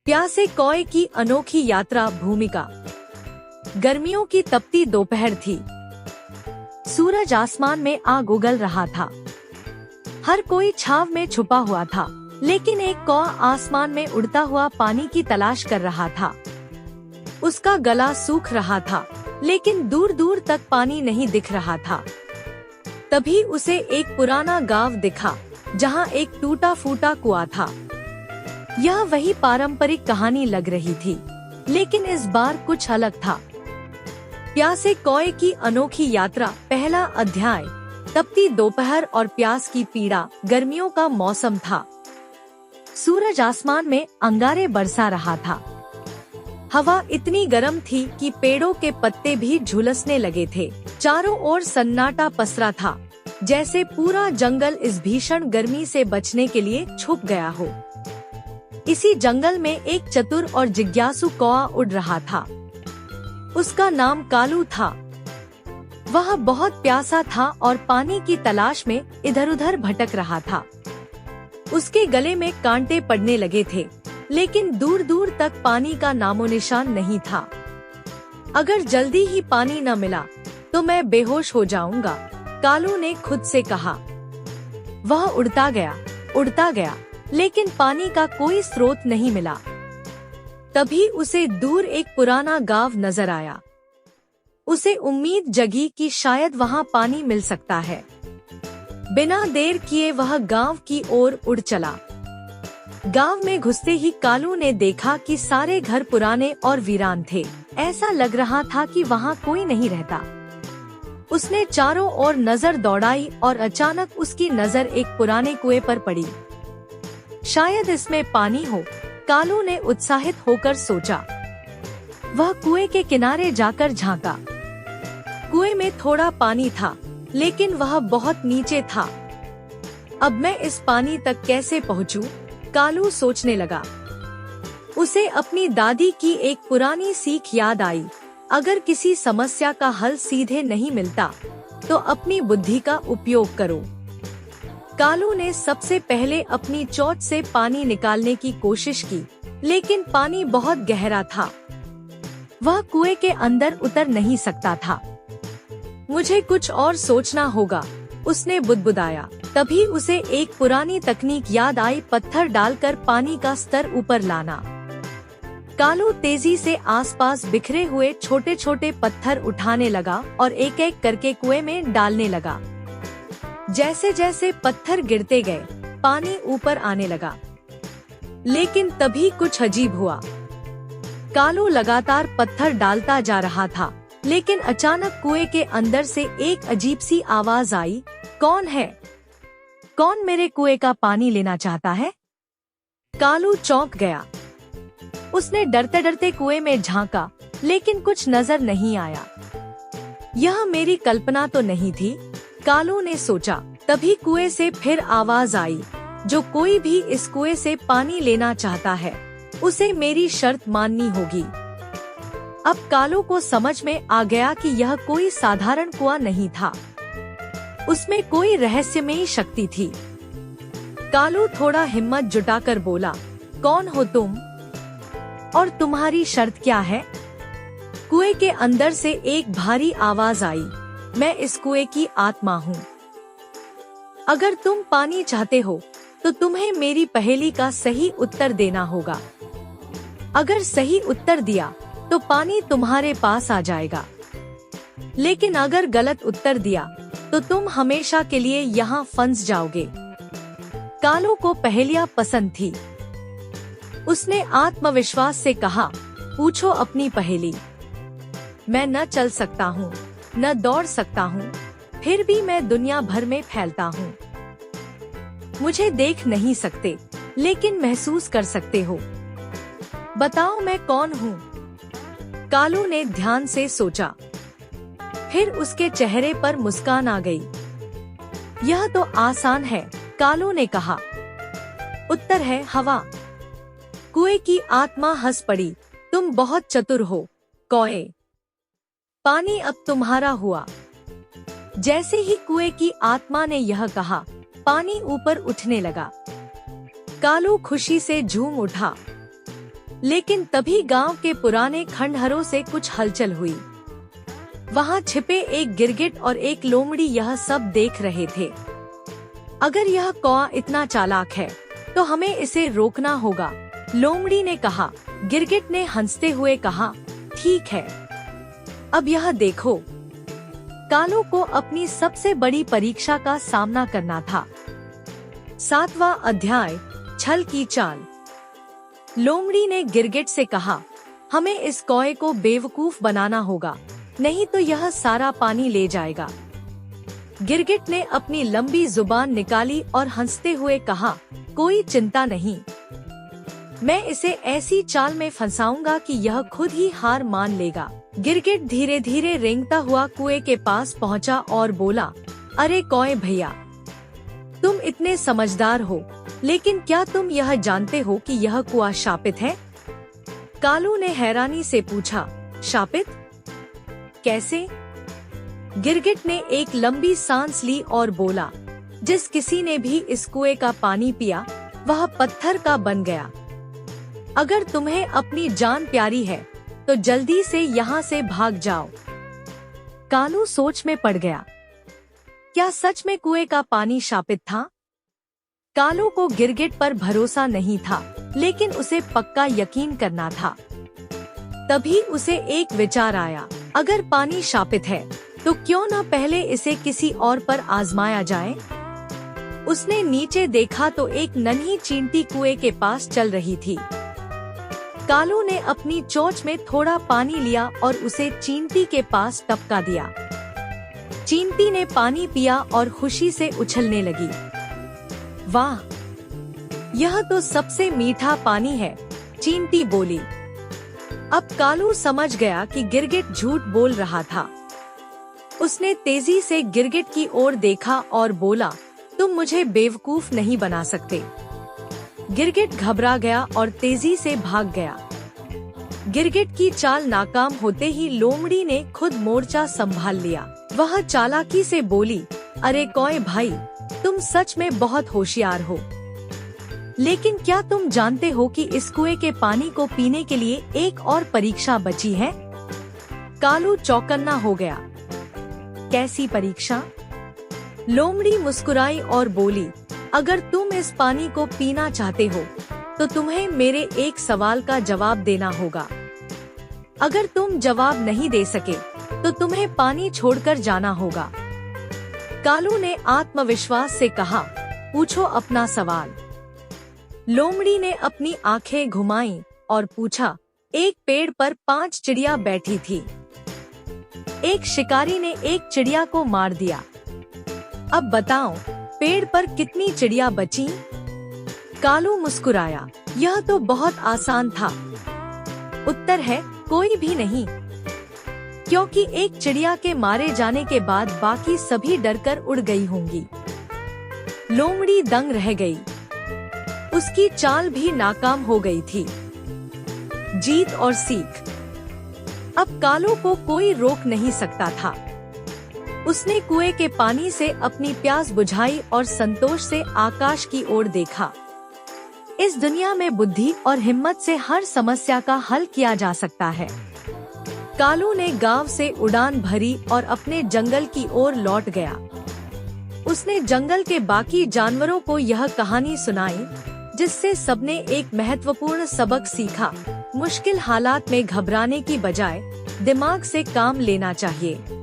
प्यासे कौए की अनोखी यात्रा। भूमिका। गर्मियों की तपती दोपहर थी। सूरज आसमान में आग उगल रहा था। हर कोई छाव में छुपा हुआ था, लेकिन एक कौआ आसमान में उड़ता हुआ पानी की तलाश कर रहा था। उसका गला सूख रहा था, लेकिन दूर दूर तक पानी नहीं दिख रहा था। तभी उसे एक पुराना गांव दिखा, जहां एक टूटा फूटा कुआं था। यह वही पारंपरिक कहानी लग रही थी, लेकिन इस बार कुछ अलग था। प्यासे कौए की अनोखी यात्रा। पहला अध्याय। तपती दोपहर और प्यास की पीड़ा। गर्मियों का मौसम था। सूरज आसमान में अंगारे बरसा रहा था। हवा इतनी गर्म थी कि पेड़ों के पत्ते भी झुलसने लगे थे। चारों ओर सन्नाटा पसरा था, जैसे पूरा जंगल इस भीषण गर्मी से बचने के लिए छुप गया हो। इसी जंगल में एक चतुर और जिज्ञासु कौआ उड़ रहा था। उसका नाम कालू था। वह बहुत प्यासा था और पानी की तलाश में इधर उधर भटक रहा था। उसके गले में कांटे पड़ने लगे थे, लेकिन दूर दूर तक पानी का नामो निशान नहीं था। अगर जल्दी ही पानी न मिला तो मैं बेहोश हो जाऊंगा, कालू ने खुद से कहा। वह उड़ता गया, लेकिन पानी का कोई स्रोत नहीं मिला। तभी उसे दूर एक पुराना गांव नजर आया। उसे उम्मीद जगी कि शायद वहां पानी मिल सकता है। बिना देर किए वह गांव की ओर उड़ चला। गांव में घुसते ही कालू ने देखा कि सारे घर पुराने और वीरान थे। ऐसा लग रहा था कि वहां कोई नहीं रहता। उसने चारों ओर नजर दौड़ाई और अचानक उसकी नजर एक पुराने कुएं पर पड़ी। शायद इसमें पानी हो, कालू ने उत्साहित होकर सोचा। वह कुएं के किनारे जाकर झांका। कुएं में थोड़ा पानी था, लेकिन वह बहुत नीचे था। अब मैं इस पानी तक कैसे पहुंचूं? कालू सोचने लगा। उसे अपनी दादी की एक पुरानी सीख याद आई। अगर किसी समस्या का हल सीधे नहीं मिलता, तो अपनी बुद्धि का उपयोग करो। कालू ने सबसे पहले अपनी चोंच से पानी निकालने की कोशिश की, लेकिन पानी बहुत गहरा था। वह कुएं के अंदर उतर नहीं सकता था। मुझे कुछ और सोचना होगा, उसने बुदबुदाया। तभी उसे एक पुरानी तकनीक याद आई, पत्थर डालकर पानी का स्तर ऊपर लाना। कालू तेजी से आसपास बिखरे हुए छोटे छोटे पत्थर उठाने लगा और एक एक करके कुएं में डालने लगा। जैसे जैसे पत्थर गिरते गए, पानी ऊपर आने लगा। लेकिन तभी कुछ अजीब हुआ। कालू लगातार पत्थर डालता जा रहा था, लेकिन अचानक कुएं के अंदर से एक अजीब सी आवाज आई। कौन है? कौन मेरे कुएं का पानी लेना चाहता है? कालू चौंक गया। उसने डरते डरते कुएं में झांका, लेकिन कुछ नजर नहीं आया। यह मेरी कल्पना तो नहीं थी, कालू ने सोचा। तभी कुएं से फिर आवाज आई, जो कोई भी इस कुएं से पानी लेना चाहता है, उसे मेरी शर्त माननी होगी। अब कालू को समझ में आ गया कि यह कोई साधारण कुआं नहीं था। उसमें कोई रहस्यमयी शक्ति थी। कालू थोड़ा हिम्मत जुटाकर बोला, कौन हो तुम? और तुम्हारी शर्त क्या है? कुएं के अंदर से एक भारी आवाज आई, मैं इस कुएं की आत्मा हूँ। अगर तुम पानी चाहते हो, तो तुम्हें मेरी पहेली का सही उत्तर देना होगा। अगर सही उत्तर दिया, तो पानी तुम्हारे पास आ जाएगा। लेकिन अगर गलत उत्तर दिया, तो तुम हमेशा के लिए यहाँ फंस जाओगे। कालू को पहेलियाँ पसंद थी। उसने आत्मविश्वास से कहा, पूछो अपनी पहेली। मैं न चल सकता हूँ, न दौड़ सकता हूँ, फिर भी मैं दुनिया भर में फैलता हूँ। मुझे देख नहीं सकते, लेकिन महसूस कर सकते हो। बताओ मैं कौन हूँ? कालू ने ध्यान से सोचा। फिर उसके चेहरे पर मुस्कान आ गई। यह तो आसान है, कालू ने कहा। उत्तर है हवा। कुएं की आत्मा हंस पड़ी। तुम बहुत चतुर हो, कौए। पानी अब तुम्हारा हुआ। जैसे ही कुएं की आत्मा ने यह कहा, पानी ऊपर उठने लगा। कालू खुशी से झूम उठा। लेकिन तभी गांव के पुराने खंडहरों से कुछ हलचल हुई। वहां छिपे एक गिरगिट और एक लोमड़ी यह सब देख रहे थे। अगर यह कौआ इतना चालाक है तो हमें इसे रोकना होगा, लोमड़ी ने कहा। गिरगिट ने हंसते हुए कहा, ठीक है, अब यह देखो। कालू को अपनी सबसे बड़ी परीक्षा का सामना करना था। 7वां अध्याय, छल की चाल। लोमड़ी ने गिरगिट से कहा, हमें इस कौए को बेवकूफ बनाना होगा, नहीं तो यह सारा पानी ले जाएगा। गिरगिट ने अपनी लंबी जुबान निकाली और हंसते हुए कहा, कोई चिंता नहीं, मैं इसे ऐसी चाल में फंसाऊंगा कि यह खुद ही हार मान लेगा। गिरगिट धीरे धीरे रेंगता हुआ कुएं के पास पहुंचा और बोला, अरे कौए भैया, तुम इतने समझदार हो, लेकिन क्या तुम यह जानते हो कि यह कुआं शापित है? कालू ने हैरानी से पूछा, शापित? कैसे? गिरगिट ने एक लंबी सांस ली और बोला, जिस किसी ने भी इस कुएं का पानी पिया वह पत्थर का बन गया। अगर तुम्हें अपनी जान प्यारी है तो जल्दी से यहाँ से भाग जाओ। कालू सोच में पड़ गया। क्या सच में कुएं का पानी शापित था? कालू को गिरगिट पर भरोसा नहीं था, लेकिन उसे पक्का यकीन करना था। तभी उसे एक विचार आया, अगर पानी शापित है तो क्यों न पहले इसे किसी और पर आजमाया जाए। उसने नीचे देखा तो एक नन्ही चींटी कुएं के पास चल रही थी। कालू ने अपनी चोंच में थोड़ा पानी लिया और उसे चींटी के पास टपका दिया। चींटी ने पानी पिया और खुशी से उछलने लगी। वाह, यह तो सबसे मीठा पानी है, चींटी बोली। अब कालू समझ गया कि गिरगिट झूठ बोल रहा था। उसने तेजी से गिरगिट की ओर देखा और बोला, तुम मुझे बेवकूफ नहीं बना सकते। गिरगिट घबरा गया और तेजी से भाग गया। गिरगिट की चाल नाकाम होते ही लोमड़ी ने खुद मोर्चा संभाल लिया। वह चालाकी से बोली, अरे कौए भाई, तुम सच में बहुत होशियार हो, लेकिन क्या तुम जानते हो कि इस कुएं के पानी को पीने के लिए एक और परीक्षा बची है? कालू चौकन्ना हो गया। कैसी परीक्षा? लोमड़ी मुस्कुराई और बोली, अगर तुम इस पानी को पीना चाहते हो तो तुम्हें मेरे एक सवाल का जवाब देना होगा। अगर तुम जवाब नहीं दे सके तो तुम्हें पानी छोड़कर जाना होगा। कालू ने आत्मविश्वास से कहा, पूछो अपना सवाल। लोमड़ी ने अपनी आंखें घुमाईं और पूछा, एक पेड़ पर 5 चिड़िया बैठी थी। एक शिकारी ने एक चिड़िया को मार दिया। अब बताओ, पेड़ पर कितनी चिड़िया बची? कालू मुस्कुराया, यह तो बहुत आसान था। उत्तर है, कोई भी नहीं, क्योंकि एक चिड़िया के मारे जाने के बाद बाकी सभी डरकर उड़ गई होंगी। लोमड़ी दंग रह गई। उसकी चाल भी नाकाम हो गई थी। जीत और सीख। अब कालू को कोई रोक नहीं सकता था। उसने कुएं के पानी से अपनी प्यास बुझाई और संतोष से आकाश की ओर देखा। इस दुनिया में बुद्धि और हिम्मत से हर समस्या का हल किया जा सकता है। कालू ने गांव से उड़ान भरी और अपने जंगल की ओर लौट गया। उसने जंगल के बाकी जानवरों को यह कहानी सुनाई, जिससे सबने एक महत्वपूर्ण सबक सीखा। मुश्किल हालात में घबराने की बजाय दिमाग से काम लेना चाहिए।